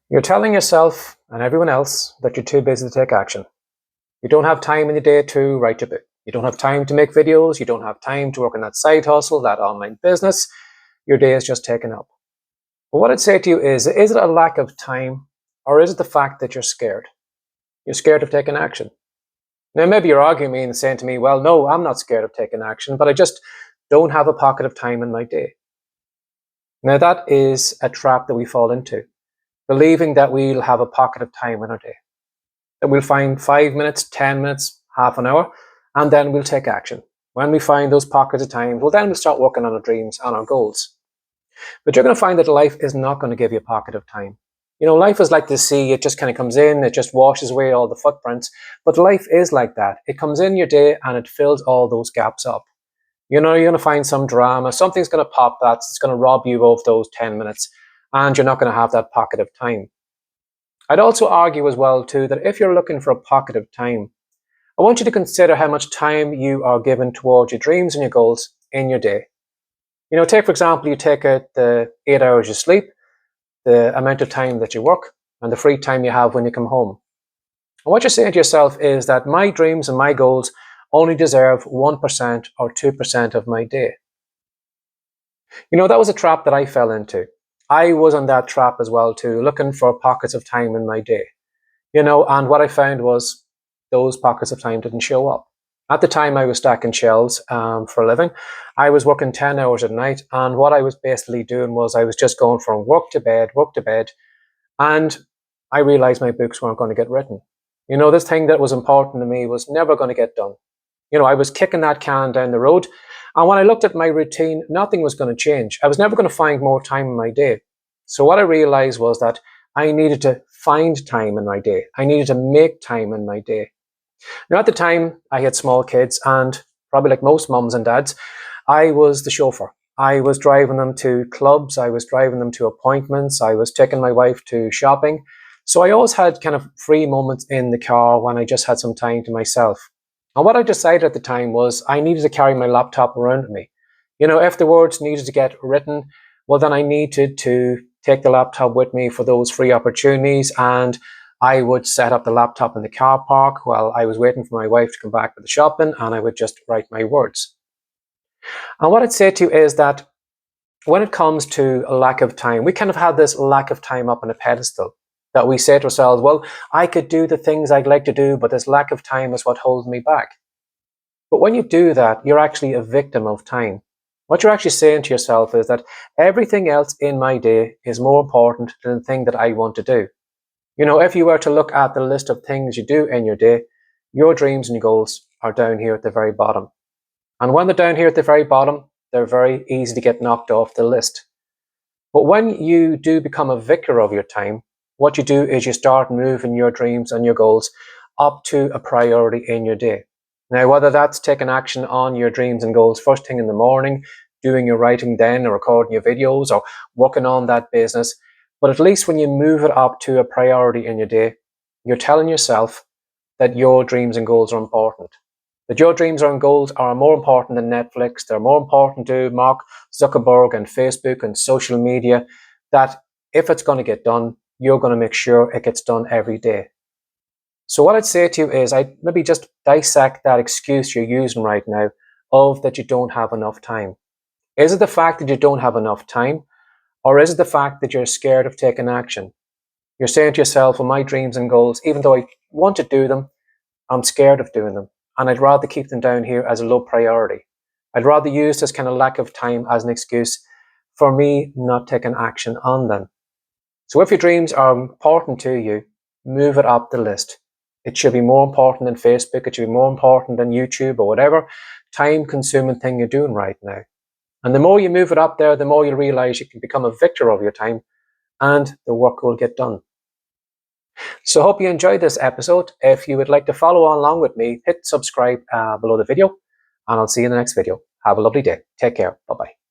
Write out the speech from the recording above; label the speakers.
Speaker 1: You're telling yourself and everyone else that you're too busy to take action. You don't have time in your day to write your book. You don't have time to make videos. You don't have time to work on that side hustle, that online business. Your day is just taken up. But what I'd say to you is it a lack of time, or is it the fact that you're scared? You're scared of taking action. Now, maybe you're arguing me and saying to me, well, no, I'm not scared of taking action, but I just don't have a pocket of time in my day. Now, that is a trap that we fall into, believing that we'll have a pocket of time in our day, that we'll find 5 minutes, 10 minutes, half an hour, and then we'll take action. When we find those pockets of time, well, then we'll start working on our dreams and our goals. But you're going to find that life is not going to give you a pocket of time. Life is like the sea. It just kind of comes in, it just washes away all the footprints. But life is like that. It comes in your day and it fills all those gaps up. You're going to find some drama. Something's going to pop that's going to rob you of those 10 minutes. And you're not going to have that pocket of time. I'd also argue as well, too, that if you're looking for a pocket of time, I want you to consider how much time you are given towards your dreams and your goals in your day. Take, for example, you take out the 8 hours you sleep, the amount of time that you work, and the free time you have when you come home. And what you're saying to yourself is that my dreams and my goals only deserve 1% or 2% of my day. That was a trap that I fell into. I was on that trap as well too, looking for pockets of time in my day. And what I found was those pockets of time didn't show up. At the time I was stacking shelves for a living. I was working 10 hours at night, and what I was basically doing was I was just going from work to bed, and I realized my books weren't going to get written. This thing that was important to me was never going to get done. I was kicking that can down the road. And when I looked at my routine, nothing was going to change. I was never going to find more time in my day. So what I realized was that I needed to find time in my day. I needed to make time in my day. Now, at the time, I had small kids, and probably like most mums and dads, I was the chauffeur. I was driving them to clubs. I was driving them to appointments. I was taking my wife to shopping. So I always had kind of free moments in the car when I just had some time to myself. And what I decided at the time was I needed to carry my laptop around with me. If the words needed to get written, well, then I needed to take the laptop with me for those free opportunities. And I would set up the laptop in the car park while I was waiting for my wife to come back with the shopping, and I would just write my words. And what I'd say to you is that when it comes to a lack of time, we kind of have this lack of time up on a pedestal, that we say to ourselves, well, I could do the things I'd like to do, but this lack of time is what holds me back. But when you do that, you're actually a victim of time. What you're actually saying to yourself is that everything else in my day is more important than the thing that I want to do. If you were to look at the list of things you do in your day, your dreams and your goals are down here at the very bottom. And when they're down here at the very bottom, they're very easy to get knocked off the list. But when you do become a victor of your time, what you do is you start moving your dreams and your goals up to a priority in your day. Now, whether that's taking action on your dreams and goals first thing in the morning, doing your writing then, or recording your videos, or working on that business, but at least when you move it up to a priority in your day, you're telling yourself that your dreams and goals are important. That your dreams and goals are more important than Netflix. They're more important to Mark Zuckerberg and Facebook and social media, that if it's going to get done, you're going to make sure it gets done every day. So what I'd say to you is I'd maybe just dissect that excuse you're using right now of that you don't have enough time. Is it the fact that you don't have enough time? Or is it the fact that you're scared of taking action? You're saying to yourself, well, my dreams and goals, even though I want to do them, I'm scared of doing them. And I'd rather keep them down here as a low priority. I'd rather use this kind of lack of time as an excuse for me not taking action on them. So if your dreams are important to you, move it up the list. It should be more important than Facebook. It should be more important than YouTube or whatever time-consuming thing you're doing right now. And the more you move it up there, the more you'll realize you can become a victor of your time and the work will get done. So I hope you enjoyed this episode. If you would like to follow along with me, hit subscribe below the video, and I'll see you in the next video. Have a lovely day. Take care. Bye-bye.